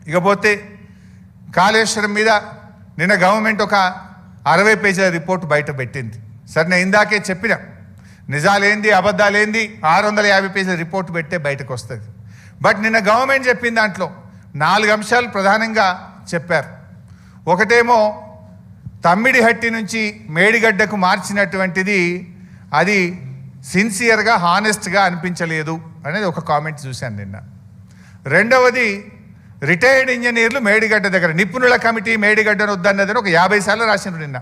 ఇకపోతే కాళేశ్వరం మీద నిన్న గవర్నమెంట్ ఒక 60 పేజీల రిపోర్ట్ బయట పెట్టింది. సరే, నేను ఇందాకే చెప్పిన నిజాలేంది అబద్ధాలేంది 650 పేజీల రిపోర్ట్ పెట్టే బయటకు వస్తుంది. బట్ నిన్న గవర్నమెంట్ చెప్పిన దాంట్లో 4 అంశాలు ప్రధానంగా చెప్పారు. ఒకటేమో తమ్మిడిహట్టి నుంచి మేడిగడ్డకు మార్చినటువంటిది అది సిన్సియర్గా హానెస్ట్గా అనిపించలేదు అనేది ఒక కామెంట్ చూశాను నిన్న. రెండవది, రిటైర్డ్ ఇంజనీర్లు మేడిగడ్డ దగ్గర నిపుణుల కమిటీ మేడిగడ్డను వద్దన్నదని ఒక 50 సార్లు రాసినారు నిన్న.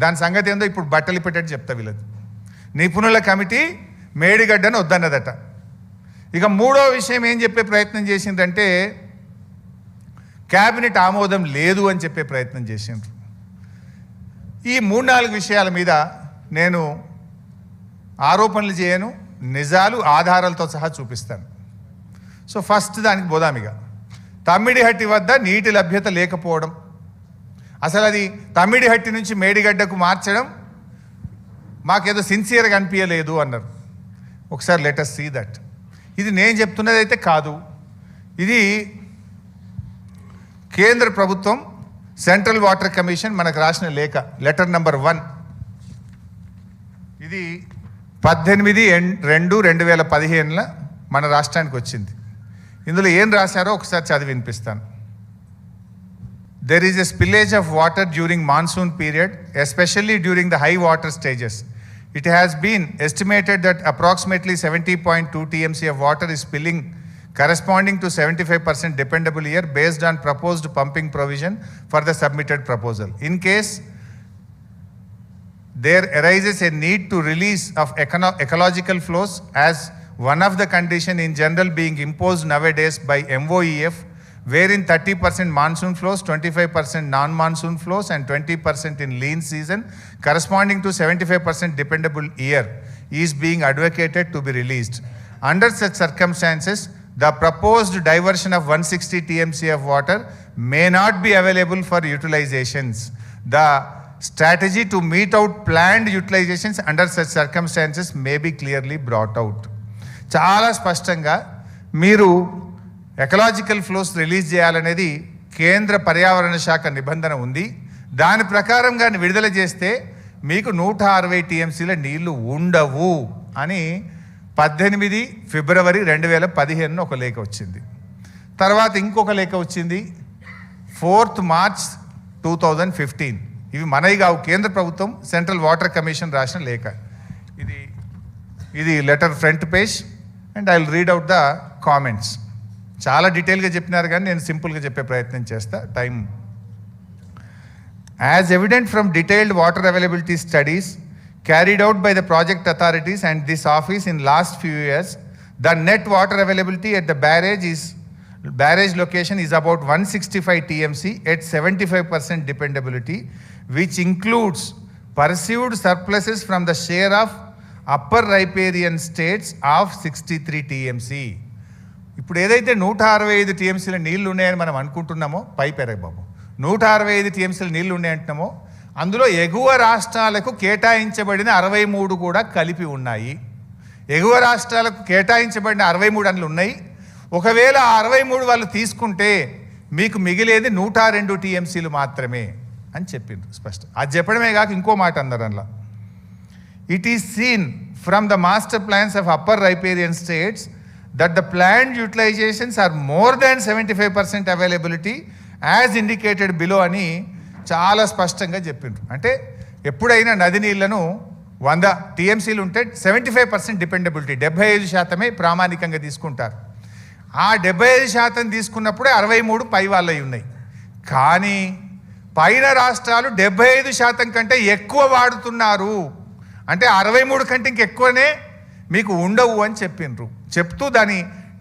దాని సంగతి ఏందో ఇప్పుడు బట్టలు పెట్టేట్టు చెప్తా వీళ్ళది. నిపుణుల కమిటీ మేడిగడ్డను వద్దన్నదట. ఇక మూడో విషయం ఏం చెప్పే ప్రయత్నం చేసిందంటే క్యాబినెట్ ఆమోదం లేదు అని చెప్పే ప్రయత్నం చేసిండ్రు. ఈ 3-4 విషయాల మీద నేను ఆరోపణలు చేయను, నిజాలు ఆధారాలతో సహా చూపిస్తాను. సో ఫస్ట్ దానికి పోదామిగా. తమ్మిడిహట్టి వద్ద నీటి లభ్యత లేకపోవడం, అసలు అది తమ్మిడిహట్టి నుంచి మేడిగడ్డకు మార్చడం మాకేదో సిన్సియర్గా అనిపించలేదు అన్నారు. ఒకసారి లెట్ us సీ దట్. ఇది నేను చెప్తున్నది అయితే కాదు, ఇది కేంద్ర ప్రభుత్వం సెంట్రల్ వాటర్ కమిషన్ మనకు రాసిన లేఖ, లెటర్ నంబర్ 1. ఇది 18/2/2015 మన రాష్ట్రానికి వచ్చింది. ఇందులో ఏం రాశారో ఒకసారి చదివి వినిపిస్తాను. There is a spillage of water during monsoon period, especially during the high water stages. It has been estimated that approximately 70.2 TMC of water is spilling, corresponding to 75% dependable year based on proposed pumping provision for the submitted proposal. In case there arises a need to release of ecological flows as one of the condition in general being imposed nowadays by MOEF, wherein 30% monsoon flows, 25% non-monsoon flows and 20% in lean season corresponding to 75% dependable year is being advocated to be released. Under such circumstances, the proposed diversion of 160 TMC of water may not be available for utilizations. The strategy to meet out planned utilizations under such circumstances may be clearly brought out. చాలా స్పష్టంగా మీరు ecological flows release చేయాలనేది కేంద్ర పర్యావరణ శాఖ నిబంధన ఉంది. దాని ప్రకారంగా విడుదల చేస్తే మీకు 160 TMCల నీళ్లు ఉండవు అని 18 ఫిబ్రవరి 2015 ఒక లేఖ వచ్చింది. తర్వాత ఇంకొక లేఖ వచ్చింది 4 మార్చ్ 2015. ఇవి మనవి కావు, కేంద్ర ప్రభుత్వం సెంట్రల్ వాటర్ కమిషన్ రాసిన లేఖ. ఇది letter front page and I will read out the comments. చాలా డీటెయిల్గా చెప్పినారు కానీ నేను సింపుల్గా చెప్పే ప్రయత్నం చేస్తా, time. As evident from detailed water availability studies carried out by the project authorities and this office in last few years, the net water availability at the barrage location is about 165 TMC at 75% dependability, which includes perceived surpluses from the share of upper riparian states of 63 TMC. ఇప్పుడు ఏదైతే 165 TMCల నీళ్లు ఉన్నాయని మనం అనుకుంటున్నామో, బాబు 165 TMCల నీళ్లు ఉన్నాయంటున్నామో, అందులో ఎగువ రాష్ట్రాలకు కేటాయించబడిన 63 కూడా కలిపి ఉన్నాయి. ఎగువ రాష్ట్రాలకు కేటాయించబడిన 63 అందులో ఉన్నాయి. ఒకవేళ ఆ 63 వాళ్ళు తీసుకుంటే మీకు మిగిలేది 102 TMCలు మాత్రమే అని చెప్పింది స్పష్టం. అది చెప్పడమే కాక ఇంకో మాట అన్నారు అందులో. It is seen from the master plans of upper riparian states that the planned utilizations are more than 75% availability as indicated below అని చాలా స్పష్టంగా చెప్పిండ్రు. అంటే ఎప్పుడైనా నది నీళ్లను 100 TMCలు ఉంటే 75% డిపెండబిలిటీ, 75% ప్రామాణికంగా తీసుకుంటారు. ఆ 75% తీసుకున్నప్పుడే 63 పై వాళ్ళవి ఉన్నాయి. కానీ పైన రాష్ట్రాలు 75% కంటే ఎక్కువ వాడుతున్నారు. అంటే 63 కంటే ఇంకెక్కువనే మీకు ఉండవు అని చెప్పిండ్రు. చెప్తూ దాని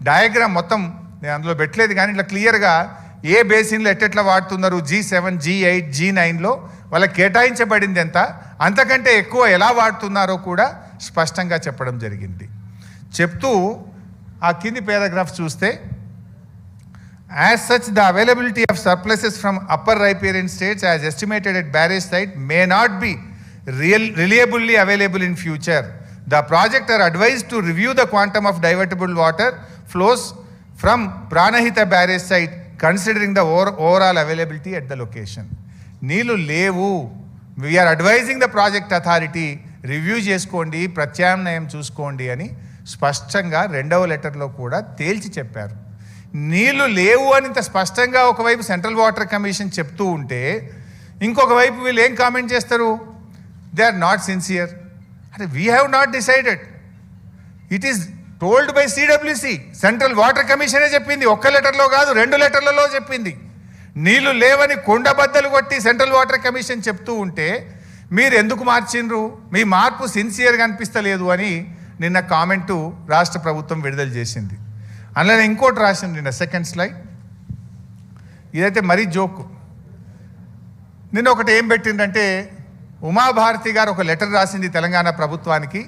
డయాగ్రామ్ మొత్తం నేను అందులో పెట్టలేదు కానీ ఇట్లా క్లియర్గా ఏ బేసిన్లో ఎట్టెట్లా వాడుతున్నారు, G7, G8, G9లో వాళ్ళకి కేటాయించబడింది ఎంత, అంతకంటే ఎక్కువ ఎలా వాడుతున్నారో కూడా స్పష్టంగా చెప్పడం జరిగింది. చెప్తూ ఆ కింది పారాగ్రాఫ్ చూస్తే, as such the availability of surpluses from upper riparian states as estimated at barrage site may not be reliably available in future. The project are advised to review the quantum of divertible water flows from Pranahita barrage site considering the overall availability at the location. నీళ్లు లేవు, we are advising the project authority review చేసుకోండి, ప్రత్యామ్నాయం చూసుకోండి అని స్పష్టంగా రెండవ లెటర్లో కూడా తేల్చి చెప్పారు. నీళ్లు లేవు అని ఇంత స్పష్టంగా ఒకవైపు సెంట్రల్ వాటర్ కమిషన్ చెప్తూ ఉంటే ఇంకొక వైపు వీళ్ళు ఏం కామెంట్ చేస్తారు? They are not sincere. అంటే we have not decided, it is told by CWC. Central water కమిషనే చెప్పింది, ఒక్క లెటర్లో కాదు 2 లెటర్లలో చెప్పింది. నీళ్లు లేవని కొండబద్దలు కొట్టి సెంట్రల్ వాటర్ కమిషన్ చెప్తూ ఉంటే మీరు ఎందుకు మార్చిండ్రు? మీ మార్పు సిన్సియర్గా అనిపిస్తలేదు అని నిన్న కామెంటు రాష్ట్ర ప్రభుత్వం విడుదల చేసింది. అందులో ఇంకోటి రాసింది నిన్న, సెకండ్ స్లైడ్. ఇదైతే మరీ జోకు. నిన్న ఒకటి ఏం పెట్టిందంటే, ఉమాభారతి గారు ఒక లెటర్ రాసింది తెలంగాణ ప్రభుత్వానికి,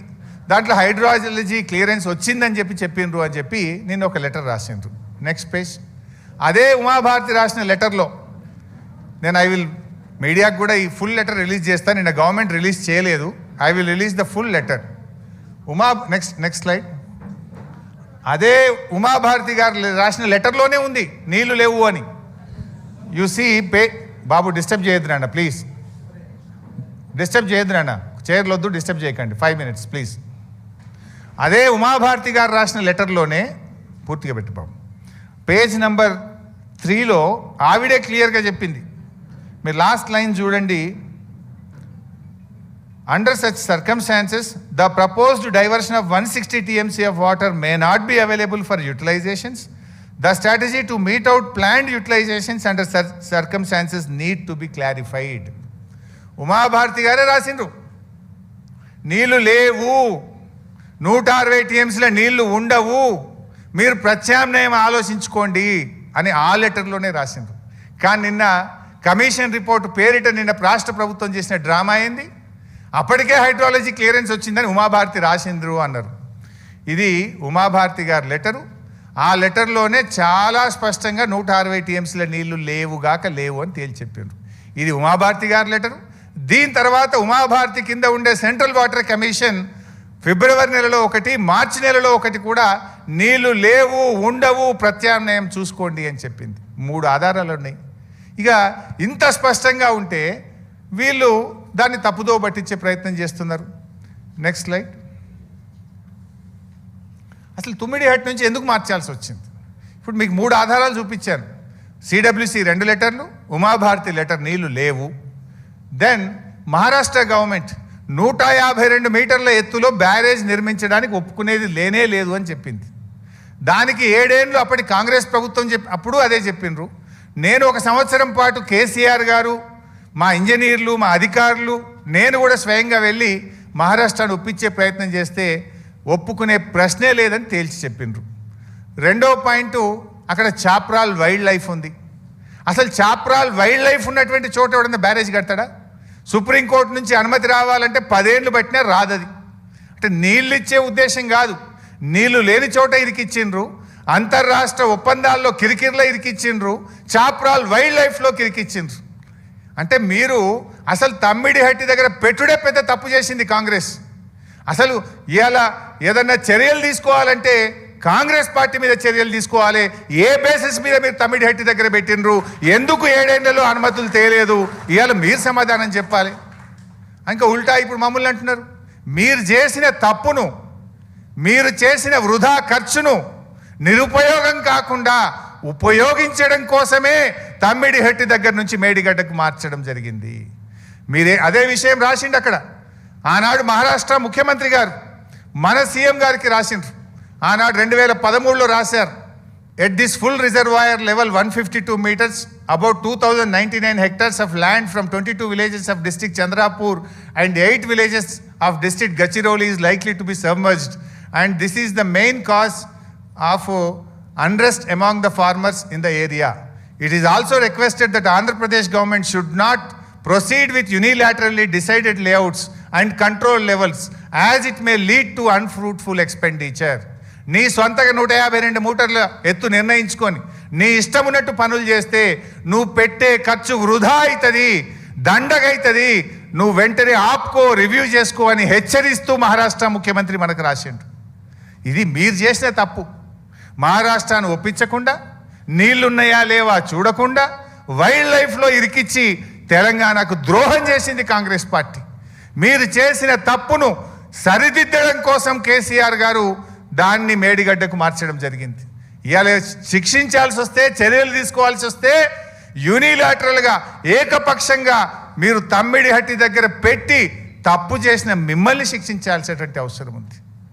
దాంట్లో హైడ్రాలజీ క్లియరెన్స్ వచ్చిందని చెప్పిండ్రు అని చెప్పి నిన్న ఒక లెటర్ రాసిండ్రు. Next page. అదే ఉమాభారతి రాసిన లెటర్లో ఐ విల్ మీడియాకు కూడా ఈ ఫుల్ లెటర్ రిలీజ్ చేస్తాను. నిన్న గవర్నమెంట్ రిలీజ్ చేయలేదు. I will release the full letter. Next slide. అదే ఉమాభారతి గారు రాసిన లెటర్లోనే ఉంది నీళ్లు లేవు అని. యు సీ బాబు డిస్టర్బ్ చేయొద్దు నాన్న, ప్లీజ్ డిస్టర్బ్ చేయొద్దు నాన్న, చైర్లు వద్దు, డిస్టర్బ్ చేయకండి, 5 minutes ప్లీజ్. అదే ఉమాభారతి గారు రాసిన లెటర్లోనే పూర్తిగా పెట్టి బాబు, పేజ్ నెంబర్ 3లో ఆవిడే క్లియర్గా చెప్పింది. మీరు లాస్ట్ లైన్ చూడండి. Under such circumstances, the proposed diversion of 160 TMC of water may not be available for utilizations. The strategy to meet out planned utilizations under circumstances need to be clarified. Uma Bharti గారే రాసిండ్రు, నీళ్లు లేవు, 160 TMCల నీళ్లు ఉండవు, మీరు ప్రత్యామ్నాయం ఆలోచించుకోండి అని ఆ లెటర్లోనే రాసిండ్రు. కానీ నిన్న కమిషన్ రిపోర్టు పేరిట నిన్న రాష్ట్ర ప్రభుత్వం చేసిన డ్రామా ఏంది? అప్పటికే హైడ్రాలజీ క్లియరెన్స్ వచ్చిందని ఉమాభారతి రాసిండ్రు అన్నారు. ఇది ఉమాభారతి గారి లెటరు. ఆ లెటర్లోనే చాలా స్పష్టంగా 160 TMCల నీళ్లు లేవు అని తేల్చి చెప్పిండ్రు. ఇది ఉమాభారతి గారి లెటరు. దీని తర్వాత ఉమాభారతి కింద ఉండే సెంట్రల్ వాటర్ కమిషన్ ఫిబ్రవరి నెలలో ఒకటి, మార్చి నెలలో ఒకటి కూడా నీళ్లు లేవు, ఉండవు, ప్రత్యామ్నాయం చూసుకోండి అని చెప్పింది. 3 ఆధారాలు ఉన్నాయి. ఇక ఇంత స్పష్టంగా ఉంటే వీళ్ళు దాన్ని తప్పుదో పట్టించే ప్రయత్నం చేస్తున్నారు. Next slide. అసలు తుమ్మిడిహట్ నుంచి ఎందుకు మార్చాల్సి వచ్చింది? ఇప్పుడు మీకు 3 ఆధారాలు చూపించాను. సిడబ్ల్యూసి 2 లెటర్లు, ఉమాభారతి లెటర్ నీళ్లు లేవు. దెన్ మహారాష్ట్ర గవర్నమెంట్ 152 మీటర్ల ఎత్తులో బ్యారేజ్ నిర్మించడానికి ఒప్పుకునేది లేనే లేదు అని చెప్పింది. దానికి 7 ఏళ్ళు అప్పటి కాంగ్రెస్ ప్రభుత్వం అప్పుడు అదే చెప్పిండ్రు. నేను 1 సంవత్సరం పాటు కేసీఆర్ గారు, మా ఇంజనీర్లు, మా అధికారులు, నేను కూడా స్వయంగా వెళ్ళి మహారాష్ట్రను ఒప్పించే ప్రయత్నం చేస్తే ఒప్పుకునే ప్రశ్నే లేదని తేల్చి చెప్పిండ్రు. 2వ పాయింట్, అక్కడ చాప్రాల్ వైల్డ్ లైఫ్ ఉంది. అసలు చాప్రాల్ వైల్డ్ లైఫ్ ఉన్నటువంటి చోట ఎవడన్నా బ్యారేజ్ కడతాడా? సుప్రీంకోర్టు నుంచి అనుమతి రావాలంటే 10 ఏళ్ళు పట్టినా రాదది. అంటే నీళ్ళు ఇచ్చే ఉద్దేశం కాదు, నీళ్లు లేని చోట ఇరికిచ్చిండ్రు, అంతర్రాష్ట్ర ఒప్పందాల్లో కిరికిర్లో ఇరికిచ్చిండ్రు, చాప్రాల్ వైల్డ్ లైఫ్లో కిరికిచ్చిండ్రు. అంటే మీరు అసలు తమ్మిడిహట్టి దగ్గర పెట్టుడే పెద్ద తప్పు చేసింది కాంగ్రెస్. అసలు ఇవాళ ఏదన్నా చర్యలు తీసుకోవాలంటే కాంగ్రెస్ పార్టీ మీద చర్యలు తీసుకోవాలి. ఏ బేసిస్ మీద మీరు తమ్మిడిహట్టి దగ్గర పెట్టినరు? ఎందుకు 7 ఏళ్లలో అనుమతులు తేలేదు? ఇవాళ మీరు సమాధానం చెప్పాలి. ఇంకా ఉల్టా ఇప్పుడు మమ్మల్ని అంటున్నారు. మీరు చేసిన తప్పును, మీరు చేసిన వృధా ఖర్చును నిరుపయోగం కాకుండా ఉపయోగించడం కోసమే తమ్మిడిహట్టి దగ్గర నుంచి మేడిగడ్డకు మార్చడం జరిగింది. మీరే అదే విషయం రాసిండు అక్కడ. ఆనాడు మహారాష్ట్ర ముఖ్యమంత్రి గారు మన సీఎం గారికి రాసిండ్రు. ఆనాడు 2013లో రాశారు. At this full reservoir level 152 meters, about 2099 hectares of land from 22 villages of district Chandrapur and 8 villages of district Gachiroli is likely to be submerged, and this is the main cause of unrest among the farmers in the area. It is also requested that Andhra Pradesh government should not proceed with unilaterally decided layouts and control levels, as it may lead to unfruitful expenditure. నీ సొంతగా 152 మీటర్ల ఎత్తు నిర్ణయించుకొని నీ ఇష్టం ఉన్నట్టు పనులు చేస్తే నువ్వు పెట్టే ఖర్చు వృధా అవుతుంది, దండగైతుంది. నువ్వు వెంటనే ఆపుకో, రివ్యూ చేసుకో అని హెచ్చరిస్తూ మహారాష్ట్ర ముఖ్యమంత్రి మనకు రాసిండు. ఇది మీరు చేసిన తప్పు. మహారాష్ట్రను ఒప్పించకుండా నీళ్లున్నాయా లేవా చూడకుండా వైల్డ్ లైఫ్లో ఇరికిచ్చి తెలంగాణకు ద్రోహం చేసింది కాంగ్రెస్ పార్టీ. మీరు చేసిన తప్పును సరిదిద్దడం కోసం కేసీఆర్ గారు దాన్ని మేడిగడ్డకు మార్చడం జరిగింది. ఇవాళ శిక్షించాల్సి వస్తే, చర్యలు తీసుకోవాల్సి వస్తే యూనిలాటరల్గా ఏకపక్షంగా మీరు తమ్మిడి హట్టి దగ్గర పెట్టి తప్పు చేసిన మిమ్మల్ని శిక్షించాల్సినటువంటి అవసరం ఉంది.